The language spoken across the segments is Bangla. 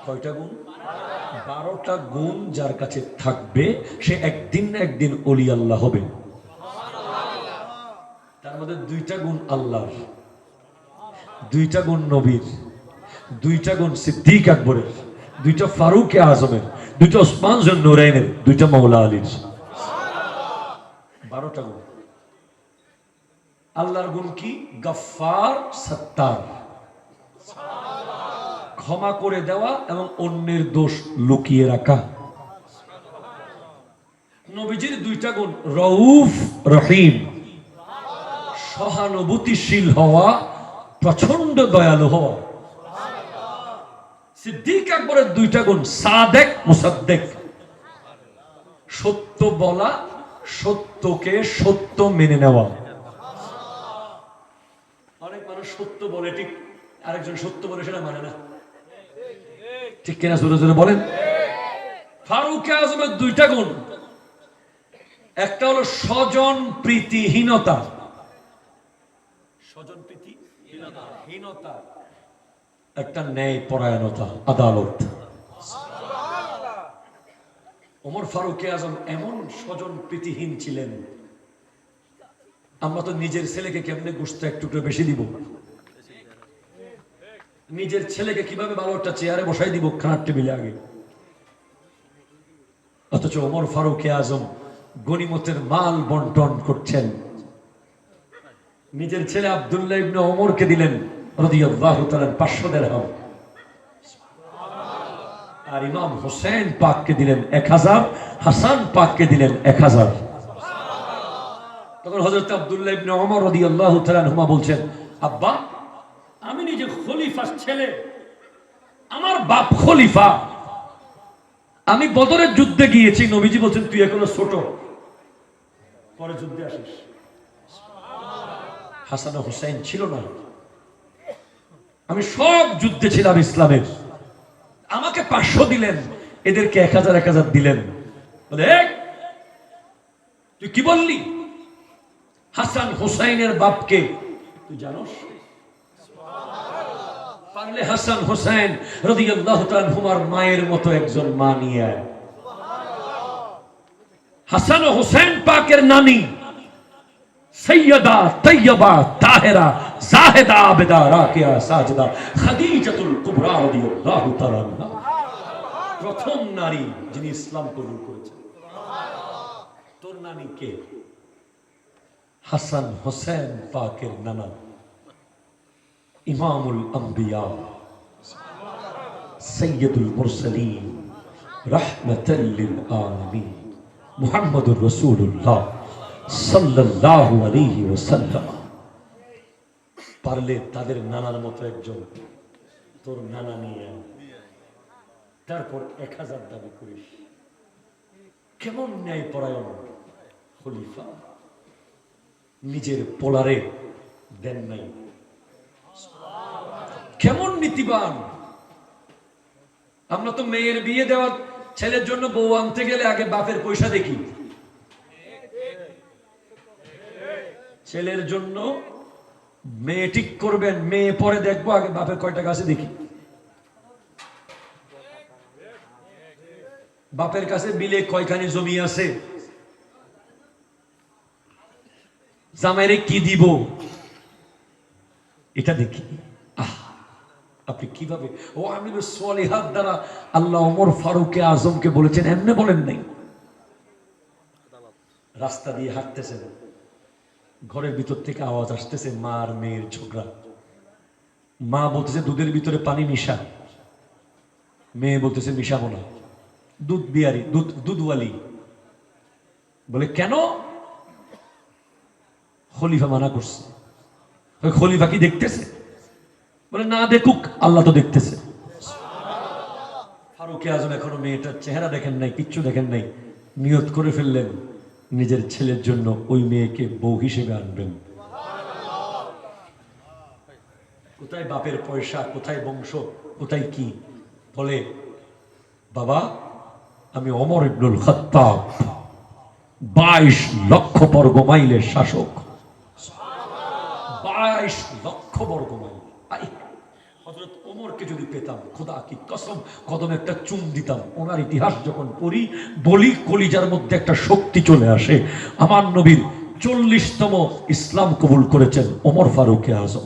কয়টা গুণ? 12টা গুণ যার কাছে থাকবে সে একদিন না একদিন ওলি আল্লাহ হবে। তার মধ্যে 2টা গুণ আল্লাহর, 2টা গুণ নবীর, 2টা গুণ সিদ্দিক আকবরের, 2টা ফারুক আজমের, 2টা ওসমান জুন্নুরাইনের, 2টা মাওলা আলীর। 12টা গুণ। আল্লাহর গুণ কি? গফফার, সত্তার, ক্ষমা করে দেওয়া এবং অন্যের দোষ লুকিয়ে রাখা। নবীজির 2টা গুণ, রউফ রহিম, সহানুভূতিশীল হওয়া, প্রচন্ড দয়ালু হওয়া। সিদ্দিক আকবরের 2টা গুণ, সাদেক মুসাদ্দেক, সত্য বলা, সত্যকে সত্য মেনে নেওয়া। অনেক মানুষ সত্য বলে ঠিক, আরেকজন সত্য বলে সেটা মানে না, ঠিক কিনা? জোরে জোরে বলেন। ফারুক আজমের 2টা গুণ, একটা হলো স্বজন প্রীতিহীনতা, স্বজন প্রীতিহীনতা, একটা ন্যায় পরায়ণতা, আদালত। ওমর ফারুক আজম এমন স্বজন প্রীতিহীন ছিলেন, আমরা তো নিজের ছেলেকে কেমনে গোশত এক টুকরো বেশি দিব, নিজের ছেলেকে কিভাবে ভালো একটা চেয়ারে বসাই দিব খানার টেবিলে আগে, অথচ ওমর ফারুক আজম গনিমতের মাল বন্টন করছেন। নিজের ছেলে আব্দুল্লাহ ইবনে ওমরকে দিলেন রাদিয়াল্লাহু তাআলা 500 দিরহাম, আর ইমাম হোসেন পাককে দিলেন 1000, হাসান পাককে দিলেন 1000। তখন হযরত আব্দুল্লাহ ইবনে ওমর রাদিয়াল্লাহু তাআলা আনহুমা বলছেন, আব্বা, আমি নিজে খলিফার ছেলে, আমার বাপ খলিফা, আমি বদরের যুদ্ধে গিয়েছি, নবীজি বলছেন তুই এখনো ছোট, পরে যুদ্ধে আসিস। হাসান ও হুসাইন ছিল না, আমি সব যুদ্ধে ছিলাম ইসলামের, আমাকে 500 দিলেন, এদেরকে 1000 দিলেন। বলে তুই কি বললি? হাসান হুসাইনের বাপকে তুই জানোস? পারলে হাসান হুসাইন রাদিয়াল্লাহু তাআলা আনহুমার মায়ের মতো একজন মা নিয়ে আয়। হাসান ও হুসাইন পাকের নানি সৈয়দা তৈয়বা তাহেরা জাহেদা আবেদা রাকিয়া সাজদা খাদিজাতুল কুবরা রাদিয়াল্লাহু তাআলা আনহা, প্রথম নারী যিনি ইসলাম কবুল করেছেন। তোর নানি কে? হাসান হুসাইন পাকের নানা, ইমামুল আম্বিয়া, সৈয়দুল মুরসালিন, রাহমাতাল লিল আলামিন, মুহাম্মদুর রাসূলুল্লাহ সাল্লাল্লাহু আলাইহি ওয়াসাল্লাম। পারলে তাদের নানার মতো একজন তোর নানা নিয়ে তারপর 1000 দাবি করিস। কেমন ন্যায় পরায়ণ খলিফা, নিজের পোলারে দেন নাই, কেমন নীতিবান। আমরা তো মেয়ের বিয়ে দেওয়া, ছেলের জন্য বউ আনতে গেলে আগে বাপের পয়সা দেখি, ছেলের জন্য মেয়ে ঠিক করবেন, মেয়ে পরে দেখবো, আগে বাপের কয় টাকা আছে দেখি। বাপের কাছে মিলে কয়খানি জমি আছে, জামাইরে কি দিব এটা দেখি। আপনি কিভাবে ও আমিরুস সলিহাত দ্বারা আল্লাহ ওমর ফারুক আজমকে বলেছেন, এমনি বলেন নাই। রাস্তা দিয়ে হাঁটতেছেন, ঘরের ভিতর থেকে আওয়াজ আসতেছে মা আর মেয়ের ঝগড়া। মা বলতেছে দুধের ভিতরে পানি মিশা, মেয়ে বলতেছে মিশাবো না, দুধ বিয়ারি, দুধওয়ালি। বলে কেন? খলিফা মানা করছে। খলিফা কি দেখতেছে? বলে না দেখুক, আল্লাহ তো দেখতেছে। ফারুক আজম এখনো মেয়েটার চেহারা দেখেন নাই, কিচ্ছু দেখেন নাই, নিয়ত করে ফেললেন নিজের ছেলের জন্য ওই মেয়েকে বউ হিসেবে আনবেন। কোথায় বাপের পয়সা, কোথায় বংশ, কোথায় কি? বলে বাবা, আমি ওমর ইবনুল খাত্তাব, 22 লক্ষ বর্গ মাইলের শাসক, 22 লক্ষ বর্গ মাইল। হযরত ওমরকে যদি পেতাম, খোদা কি কসম, কদমে একটা চুম দিতাম। ওনার ইতিহাস যখন পড়ি, বলি কলিজার মধ্যে একটা শক্তি চলে আসে। আমার নবীর 40তম ইসলাম কবুল করেছেন ওমর ফারুক আজম।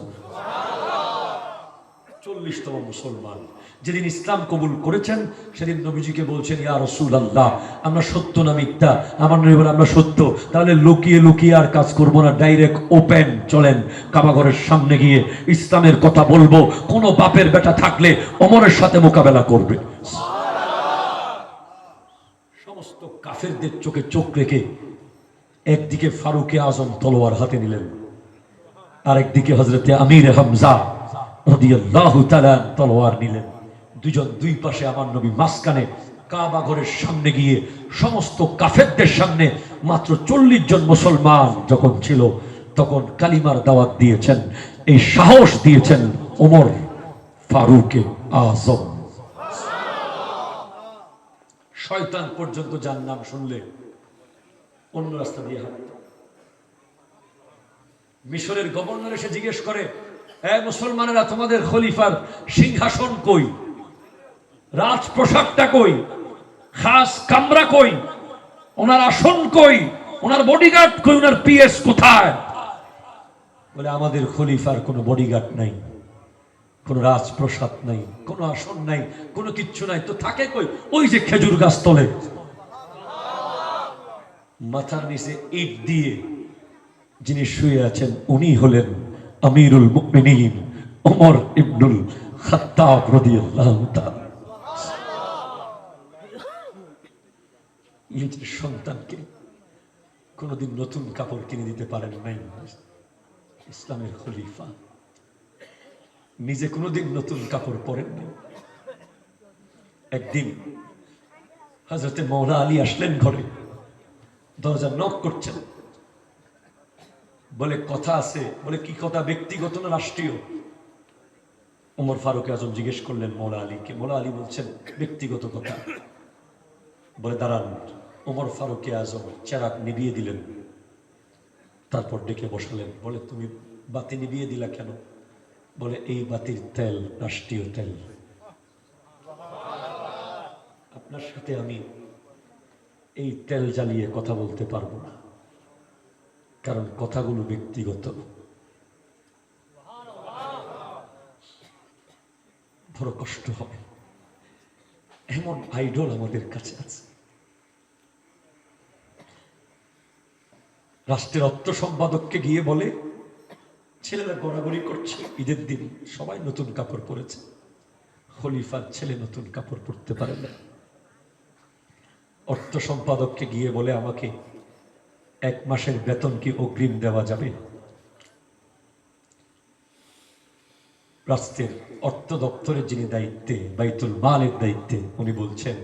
40তম মুসলমান যেদিন ইসলাম কবুল করেছেন, সেদিন নবীজিকে বলছেন, ইয়া রাসূলুল্লাহ, আমরা সত্য না মিথ্যা? আমার নবী বলেন, আমরা সত্য। তাহলে লুকিয়ে লুকিয়ে আর কাজ করবো না, ডাইরেক্ট ওপেন চলেন কাবা ঘরের সামনে গিয়ে ইসলামের কথা বলবো। কোন বাপের বেটা থাকলে ওমরের সাথে মোকাবেলা করবে। সমস্ত কাফেরদের চোখে চোখ রেখে একদিকে ফারুকে আজম তলোয়ার হাতে নিলেন, আরেকদিকে হযরতে আমির হামজা রাদিয়াল্লাহু তাআলা তলোয়ার নিলেন। দুজন দুই পাশে, আমার নবী মাঝখানে কাবা ঘরের সামনে গিয়ে সমস্ত কাফেরদের সামনে মাত্র 40 জন মুসলমান যখন ছিল, তখন কালিমার দাওয়াত দিয়েছেন। এই সাহস দিয়েছেন ওমর ফারুকে আজম। শয়তান পর্যন্ত যার নাম শুনলে অন্য রাস্তা দিয়ে হাঁটত। মিশরের গভর্নর এসে জিজ্ঞেস করে, এ মুসলমানেরা, তোমাদের খলিফার সিংহাসন কই? রাজপ্রসাদটা কই? খাস কামরা কই? ওনার আসন কই? ওনার বডিগার্ড কই? ওনার পিএস কোথায়? বলে, আমাদের খলিফার কোনো বডিগার্ড নাই, কোনো রাজপ্রসাদ নাই, কোনো আসন নাই, কোনো কিচ্ছু নাই। তো থাকে কই? ওই যে খেজুর গাছ তলে। মাথার নিচে ইট দিয়ে যিনি শুয়ে আছেন, উনি হলেন আমিরুল মুমিনিন ওমর ইবনুল খাত্তাব রাদিয়াল্লাহু তাআলা। নিজের সন্তানকে কোনদিন নতুন কাপড় কিনে দিতে পারেন নাই ইসলামের খলিফা। নিজে কোনদিন নতুন কাপড় পরেননি। একদিন হযরতে মওলা আলী আসলেন ঘরে, দরজা নক করছেন। বলে, কথা আছে। বলে, কি কথা? ব্যক্তিগত না রাষ্ট্রীয়? ওমর ফারুক আজম জিজ্ঞেস করলেন মওলা আলীকে। মওলা আলী বলছেন, ব্যক্তিগত কথা। বলে, দাঁড়ান। ওমর ফারুক আজম চেরাগ নিভিয়ে দিলেন, তারপর ডেকে বসালেন। বলে, তুমি বাতি নিভিয়ে দিলা কেন? বলে, এই বাতির তেল রাষ্ট্রীয় তেল। আপনার সাথে আমি এই তেল জ্বালিয়ে কথা বলতে পারবো না, কারণ কথাগুলো ব্যক্তিগত। বড় কষ্ট হবে। এমন আইডল আমাদের কাছে আছে। রাষ্ট্রের অর্থ সম্পাদককে গিয়ে বলে, ছেলেরা গড়াগড়ি করছে, ঈদের দিন সবাই নতুন কাপড় পরেছে, খলিফার ছেলে নতুন কাপড় পরতে পারে না। অর্থ সম্পাদককে গিয়ে বলে, আমাকে 1 মাসের বেতন কি অগ্রিম দেওয়া যাবে? রাষ্ট্রের অর্থ দপ্তরের যিনি দায়িত্বে, বাইতুল মালের দায়িত্বে, উনি বলছেন,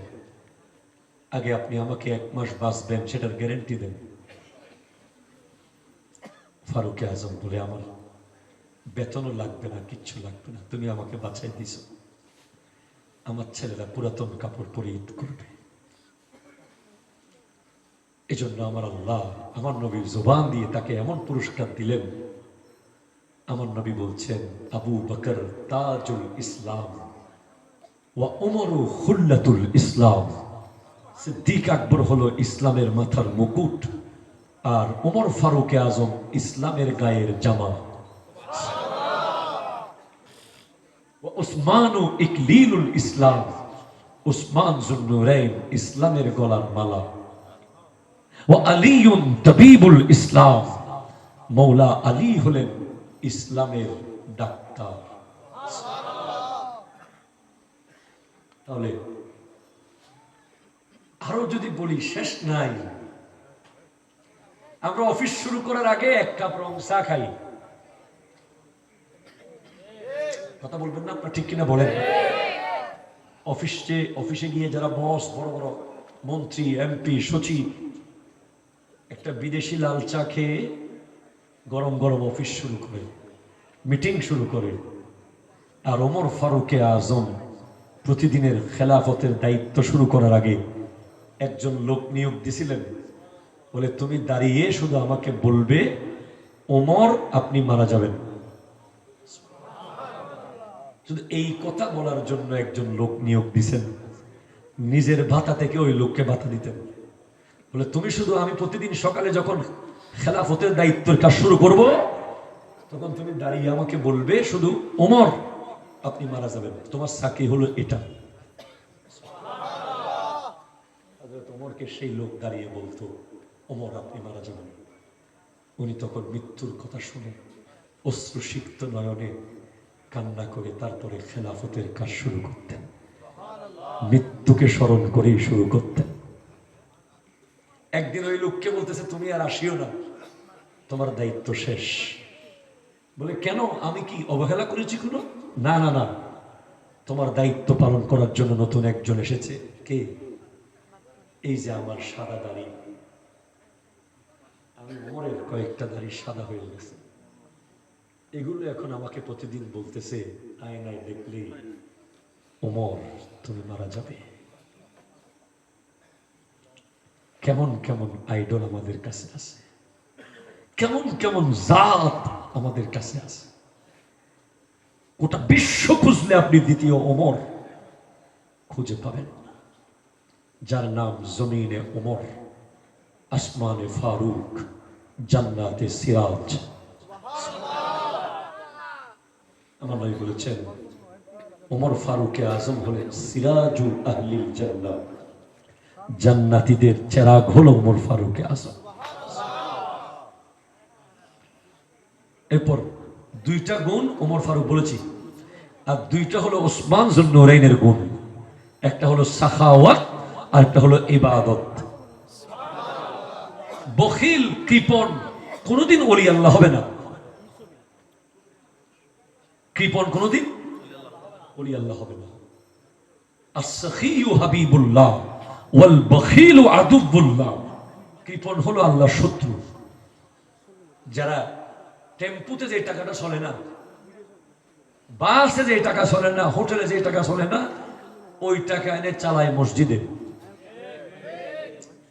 আগে আপনি আমাকে 1 মাস বাঁচবেন সেটার গ্যারান্টি দেন। ফারুক আজম বলে, আমার বেতনও লাগবে না, কিচ্ছু লাগবে না, তুমি আমাকে বাঁচাই দিছো। আমার ছেলেরা পুরাতন কাপড় পরে ঈদ করবে। এজন্য আমার আল্লাহ আমার নবীর জবান দিয়ে তাকে এমন পুরস্কার দিলেন। আমার নবী বলছেন, আবু বকর তাজুল ইসলাম ওয়া উমরু খুল্লাতুল ইসলাম। সিদ্দিক আকবর হলো ইসলামের মাথার মুকুট, আর ওমর ফারুক আজম ইসলামের গায়ের জামা। ওয়া উসমানু ইকলিলুল ইসলাম, উসমান যুন্নুরাইন ইসলামের গলার মালা। ওয়া আলীউন তাবিবুল ইসলাম, মওলা আলী হলেন ইসলামের ডাক্তার। তাহলে আরো যদি বলি শেষ নাই। আমরা অফিস শুরু করার আগে 1 কাপ রং চা খাই। কথা বলবেন না আপনারা, ঠিক কিনা বলেন? অফিসে গিয়ে যারা বস, বড় বড় মন্ত্রী, এমপি, সচিব, একটা বিদেশি লাল চা খেয়ে গরম গরম অফিস শুরু করে, মিটিং শুরু করে। আর ওমর ফারুক আজম প্রতিদিনের খেলাফতের দায়িত্ব শুরু করার আগে একজন লোক নিয়োগ দিছিলেন। বলে, তুমি দাঁড়িয়ে শুধু আমাকে বলবে, ওমর আপনি মারা যাবেন। শুধু এই কথা বলার জন্য একজন লোক নিয়োগ দিছেন, নিজের ভাতা থেকে ওই লোককে ভাতা দিতেন। বলে তুমি শুধু, আমি প্রতিদিন সকালে যখন খেলাফতের দায়িত্বের কাজ শুরু করব, তখন তুমি দাঁড়িয়ে আমাকে বলবে শুধু, ওমর আপনি মারা যাবেন, তোমার সাকি হলো এটা। ওমরকে সেই লোক দাঁড়িয়ে বলতো, ওমর আপনি মারা যাবেন। উনি তখন মৃত্যুর কথা শুনে অশ্রুসিক্ত নয়নে কান্না করে তারপরে খেলাফতের কাজ শুরু করতেন, মৃত্যুকে স্মরণ করেই শুরু করতেন। একদিন ওই লোককে বলতেছে, তুমি আর আসিও না, তোমার দায়িত্ব শেষ। বলে কেন, আমি কি অবহেলা করেছি কোনো? না না না, তোমার দায়িত্ব পালন করার জন্য নতুন একজন এসেছে। কে? এই যে আমার সাদা দাড়ি, আমি ওমরের কয়েকটা দাড়ি সাদা হয়ে গেছে, এগুলো এখন আমাকে প্রতিদিন বলতেছে আয়নায় দেখলেই, ওমর তুমি মারা যাবে। কেমন কেমন আইডল আমাদের কাছে আছে, কেমন কেমন জাত আমাদের কাছে আছে। গোটা বিশ্ব খুঁজলে আপনি দ্বিতীয় ওমর খুঁজে পাবেন না, যার নাম জমিনে ওমর, আসমানে ফারুক, জান্নাতে সিরাজ। আমার নবী বলেছেন, ওমর ফারুকে আজম হলেন সিরাজু আহলিল জান্নাত, জান্নাতীদের চেরাগ হলো ওমর ফারুকে আজম। এরপর দুইটা গুণ ওমর ফারুক বলেছি, আর দুইটা হলো ওসমান যুন্নুরাইনের গুণ। একটা হলো সাখাওয়াত আর একটা হলো ইবাদত। বখিল কৃপণ কোনোদিন ওলি আল্লাহ হবে না, কৃপণ কোনোদিন ওলি আল্লাহ হবে না। আস-সাখিয়ু হাবিবুল্লাহ ওয়াল বখিলু আদুবুল্লাহ। কৃপণ হলো আল্লাহর শত্রু। যারা টেম্পুতে যে টাকাটা চলে না, বাসে যে টাকা চলে না, হোটেলে যে টাকা চলে না, ওই টাকা এনে চালায় মসজিদে,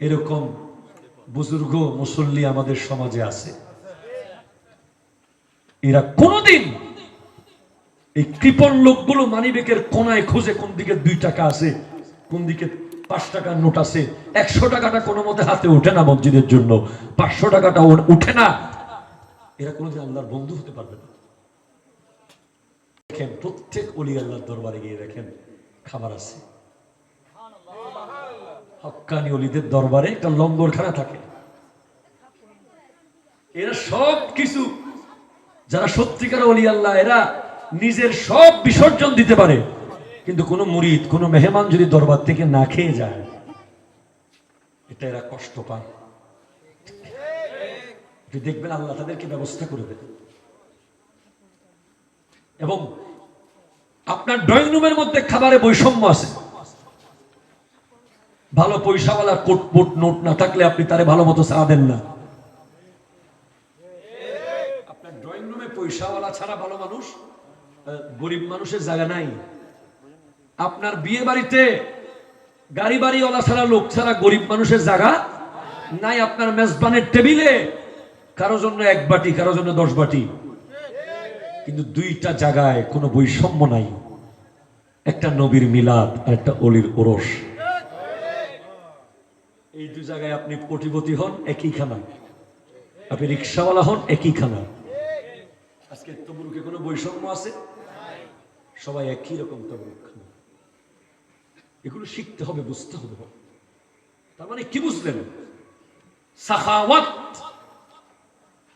এরকম বুজুর্গ মুসল্লি আমাদের সমাজে আছে। এরা কোনদিন এই কৃপণ লোকগুলো মানিব্যাগের কোনায় খুঁজে কোন দিকে 2 টাকা আছে, কোন দিকে 5 টাকার নোট আছে। 100 টাকাটা কোনো মতে হাতে ওঠে না মসজিদের জন্য, 500 টাকাটা উঠে না। এরা কোনোদিন আল্লাহর বন্ধু হতে পারবে না। দেখেন প্রত্যেক ওলি আল্লাহর দরবারে গিয়ে দেখেন খাবার আছে। হক্কানি ওলিদের দরবারে একটা লঙ্গরখানা থাকে। এরা সব কিছু, যারা সত্যিকার ওলি আল্লাহ, এরা নিজের সব বিসর্জন দিতে পারে, কিন্তু কোন মুরিদ, কোন মেহমান যদি দরবার থেকে না খেয়ে যায়, এটা এরা কষ্ট পায়। দেখবেন আল্লাহ তাদেরকে ব্যবস্থা করে দেবে। এবং আপনার ড্রয়িং রুমের মধ্যে খাবারে বৈষম্য আছে। ভালো পয়সাওয়ালা কোট নোট না থাকলে আপনি তারে ভালো মতো চা দেন না। আপনার ড্রয়িং রুমে পয়সাওয়ালা ছাড়া ভালো মানুষ, গরিব মানুষের জায়গা নাই। আপনার বিয়ে বাড়িতে গাড়ি বাড়িওয়ালা ছাড়া, লোক ছাড়া গরিব মানুষের জায়গা নাই। আপনার মেজবানের টেবিলে কারো জন্য 1 বাটি, কারো জন্য 10 বাটি, কিন্তু 2টা জায়গায় কোনো বৈষম্য নাই। একটা নবীর মিলাদ আর একটা অলির ওরস। এই 2 জায়গায় আপনি কোটিপতি হন একই খানা, আপনি রিক্সাওয়ালা হন একই খানা। আজকে তবরুকে কোনো বৈষম্য আছে? সবাই একই রকম তবরুক খানা। এগুলো শিখতে হবে, বুঝতে হবে। তার মানে কি বুঝলেন? সাখাওয়াত,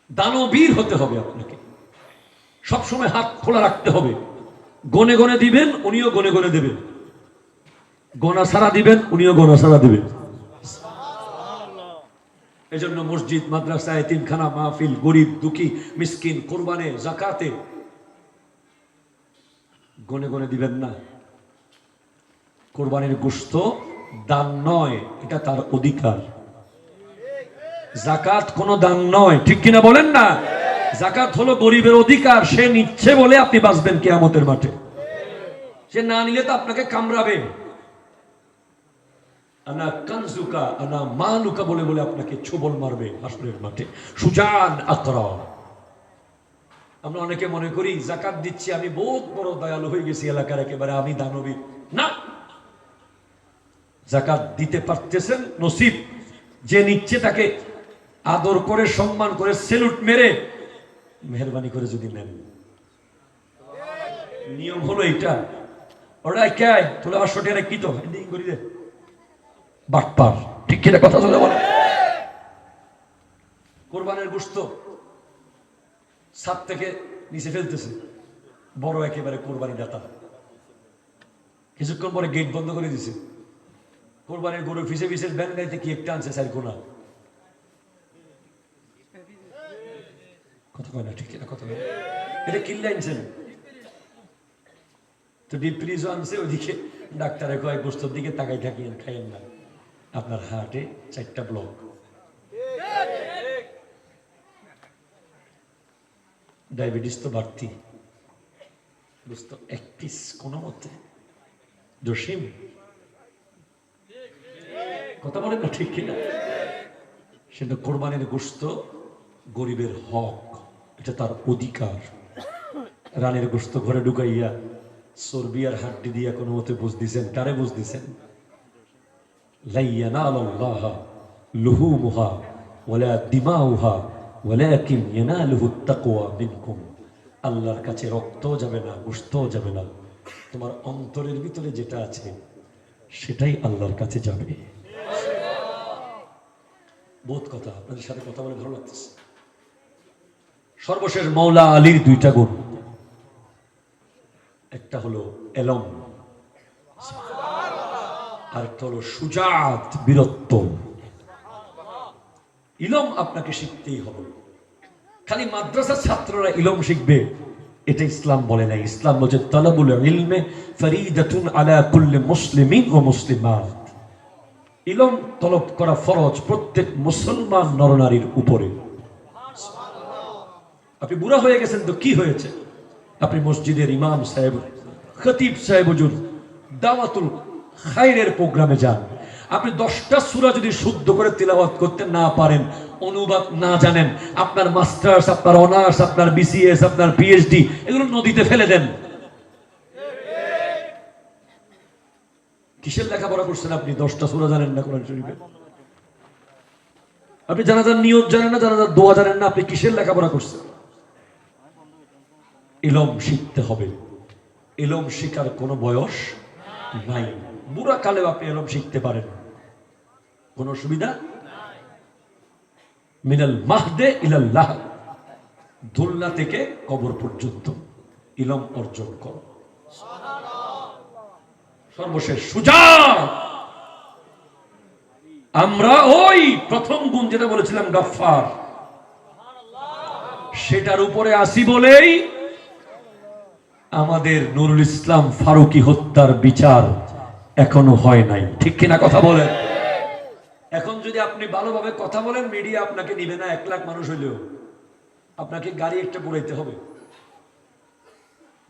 দানবীর হতে হবে আপনাকে। সবসময় হাত খোলা রাখতে হবে। গনে গনে দিবেন, উনিও গনে গনে দেবেন। গোনা ছাড়া দিবেন, উনিও গোনা ছাড়া দেবেন। এজন্য মসজিদ, মাদ্রাসা, এতিমখানা, মাহফিল, গরিব দুঃখী মিসকিন, কুরবানে, যাকাতে গনে গনে দিবেন না। কোরবানির গোশত দান নয়, এটা তার অধিকার। যাকাত কোনো দান নয়, ঠিক কিনা বলেন না? যাকাত হলো গরিবের অধিকার। সে নিচ্ছে বলে আপনি বাঁচবেন কিয়ামতের মাঠে। সে না নিলে তো আপনাকে কামড়াবে। আনা কানজুকা আনা মালুকা বলে বলে আপনাকে ছোবল মারবে হাসরের মাঠে। সুজান আকরা। আমরা অনেকে মনে করি যাকাত দিচ্ছি আমি বহুত বড় দয়ালু হয়ে গেছি এলাকার, একেবারে আমি দানবী। না, যাকাত দিতে পারতেছেন নসিব, যে নিচ্ছে তাকে আদর করে সম্মান করে সেলুট মেরে মেহরবানি করে যদি নেন। নিয়ম হলো এইটা। ওরা কে তোলে 500 টাকা কি তো করি দে বাটপার, ঠিক কিনা কথা চলে বলে। কোরবানের গোশত ছাদ থেকে নিচে ফেলতেছে বড় একেবারে কোরবানি দাতা, কিছুক্ষণ পরে গেট বন্ধ করে দিছে। কোরবানির গরু ফিসে ফিসে ব্যান গাইতে কি একটা আনছে চার কোনা, কথা কয় না, ঠিক কিনা কথা কয়। এটা কিনলে আনছেন তো ডিপ ফ্রিজও আনছে, ওইদিকে ডাক্তারে কয় গোস্তর দিকে তাকাই থাকিয়েন, খাইয়েন না, আপনার হার্টে 4টা ব্লক। ডায়াবেটিস তো বাড়তি, গোস্ত 1 পিস কোনো মতে জসিম, কথা বলেন না, ঠিক কিনা। সেটা কোরবানির গোস্ত গরিবের হক, এটা তার অধিকার। রানের গোস্ত ঘরে ঢুকাইয়া চর্বি আর হাড্ডি দিয়া কোনো মতে বুঝ দিছেন, কারে বুঝ দিছেন? লা ইয়ানালুল্লাহ লুহুমুহা ওয়ালা দিমাউহা ওয়ালাকিন ইয়ানালুহুত তাকওয়া মিনকুম। আল্লাহর কাছে রক্ত যাবে না, গোশত যাবে না, তোমার অন্তরের ভিতরে যেটা আছে সেটাই আল্লাহর কাছে যাবে। বহুত কথা, আপনাদের সাথে কথা বলে ভালো লাগতেছে। সর্বশেষ মৌলা আলীর 2টা গুণ, একটা হলো এলম, আর একটা হলো সুজাত, বীরত্ব। ইলম আপনাকে শিখতেই হবে। খালি মাদ্রাসার ছাত্ররা ইলম শিখবে এটা ইসলাম বলে না। ইসলাম বলছে তালাবুল ইলমে ফরিদাতুন আলা কুল্লি মুসলিমিন ওয়া মুসলিমাত। ইলম তলব করা ফরজ প্রত্যেক মুসলমান নরনারীর উপরে। আপনি বুড়া হয়ে গেছেন তো কি হয়েছে, আপনি মসজিদের ইমাম সাহেব, খতিব সাহেব, হুজুর দাওয়াতুল খায়রের প্রোগ্রামে যান। আপনি 10টা সূরা যদি শুদ্ধ করে তিলাওয়াত করতে না পারেন, অনুবাদ না জানেন, আপনার মাস্টার্স, আপনার অনার্স, আপনার বিসিএস, আপনার পিএইচডি এগুলো নদীতে ফেলে দেন। কিসের লেখাপড়া করছেন আপনি? 10টা সূরা জানেন না কোরআন শরীফে, আপনি জানাজার নিয়ত জানেন না, জানাজার দোয়া জানেন না, আপনি কিসের লেখাপড়া করছেন? ইলম শিখতে হবে। ইলম শিখার কোনো বয়স নাই। বুড়া কালেও আপনি ইলম শিখতে পারেন, কোনো অসুবিধা মিনাল মাহদে ইলাল লাহদ, দুলনা থেকে কবর পর্যন্ত ইলম অর্জন করো। সর্বশেষ সুজাত। আমরা ওই প্রথম গুণ যেটা বলেছিলাম গাফফার, সেটার উপরে আসি বলেই আমাদের নুরুল ইসলাম ফারুকী হত্যার বিচার এখনো হয় নাই, ঠিক কিনা কথা বলেন। এখন যদি আপনি ভালোভাবে কথা বলেন, মিডিয়া আপনাকে নিবে না। 1 লাখ মানুষ হইলেও আপনাকে গাড়ি একটা পুরাইতে হবে,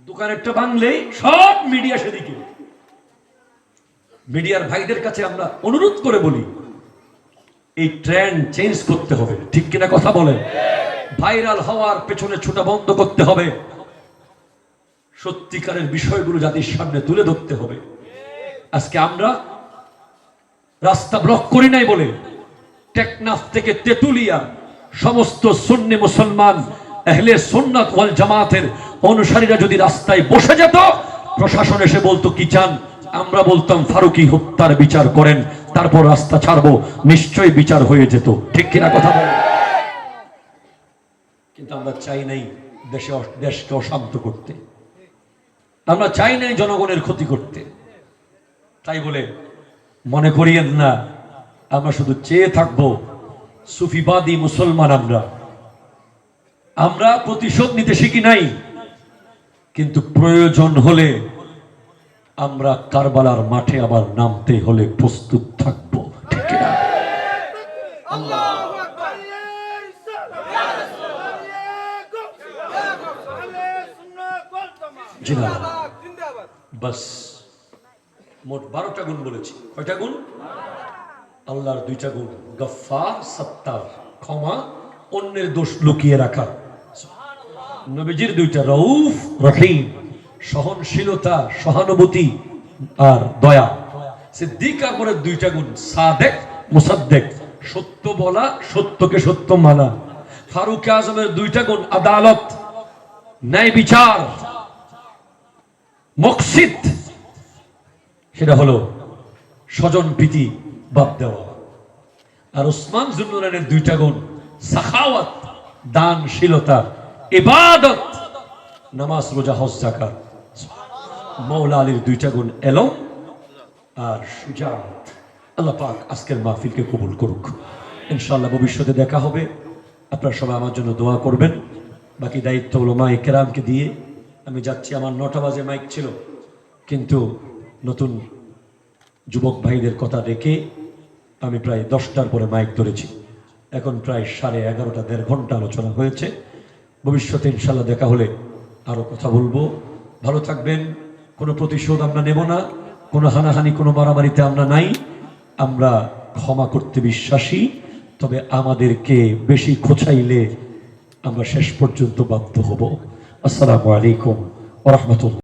দোকান একটা ভাঙলেই সব মিডিয়া সেদিকে। মিডিয়ার ভাইদের কাছে আমরা অনুরোধ করে বলি, এই ট্রেন্ড চেঞ্জ করতে হবে, ঠিক কিনা কথা বলেন। ভাইরাল হওয়ার পেছনে ছোটা বন্ধ করতে হবে, সত্যিকারের বিষয়গুলো জাতির সামনে তুলে ধরতে হবে। আজকে আমরা রাস্তা ব্লক করি নাই বলে টেকনাফ থেকে তেতুলিয়া সমস্ত সুন্নি মুসলমান আহলে সুন্নাত ওয়াল জামাতের অনুসারীরা যদি রাস্তায় বসে যেত, প্রশাসন এসে বলতো কি চান, আমরা বলতাম ফারুকী হত্যার বিচার করেন, তারপর রাস্তা ছাড়বো, নিশ্চয়ই বিচার হয়ে যেত, ঠিক কিনা কথা বলেন। কিন্তু আমরা চাই নাই দেশকে অশান্ত করতে, আমরা চাই নাই জনগণের ক্ষতি করতে। তাই বলে মনে করিয়েন না আমরা শুধু চেয়ে থাকবো সুফিবাদী মুসলমান। আমরা প্রতিশোধ নিতে শিখি নাই, কিন্তু প্রয়োজন হলে আমরা কারবালার মাঠে আবার নামতে হলে প্রস্তুত থাকবো, ঠিক না? বাস মোট 12টা গুণ বলেছি। কয়টা গুণ? আল্লাহর 2টা গুণ, গফফার, সত্তার, ক্ষমা, অন্যের দোষ লুকিয়ে রাখা। নবীজির দুইটা রউফ রহিম, সহনশীলতা, সহানুভূতি আর দয়া। সিদ্দিক আকবরের দুইটা গুণ, সাদেক মুসাদ্দেক, সত্য বলা, সত্যকে সত্য মানা। ফারুক আজমের দুইটা গুণ, আদালত, ন্যায় বিচার, মকসিদ, সেটা হলো স্বজন প্রীতি বাদ দেওয়া। আর ওসমান জুন্নুরাইনের দুইটা গুণ, সাখাওয়াত, দানশীলতা, ইবাদত, নামাজ, রোজা, হজ, যাকাত। মাওলা আলীর দুইটা গুণ, এলম আর সুজাত। আল্লাহ পাক আজকের মাহফিলকে কবুল করুক। ইনশাআল্লাহ ভবিষ্যতে দেখা হবে। আপনারা সবাই আমার জন্য দোয়া করবেন। বাকি দায়িত্ব উলামায়ে কেরামকে দিয়ে আমি যাচ্ছি। আমার 9টা বাজে মাইক ছিল, কিন্তু নতুন যুবক ভাইদের কথা রেখে আমি প্রায় 10টার পরে মাইক ধরেছি। এখন প্রায় 11:30, 1.5 ঘন্টা আলোচনা হয়েছে। ভবিষ্যতে ইনশাআল্লাহ দেখা হলে আরো কথা বলবো। ভালো থাকবেন। কোনো প্রতিশোধ আমরা নেব না, কোনো হানাহানি, কোনো মারামারিতে আমরা নাই। আমরা ক্ষমা করতে বিশ্বাসী, তবে আমাদেরকে বেশি খোঁচাইলে আমরা শেষ পর্যন্ত বাধ্য হব। আসসালামু আলাইকুম ওয়া রাহমাতুল্লাহ।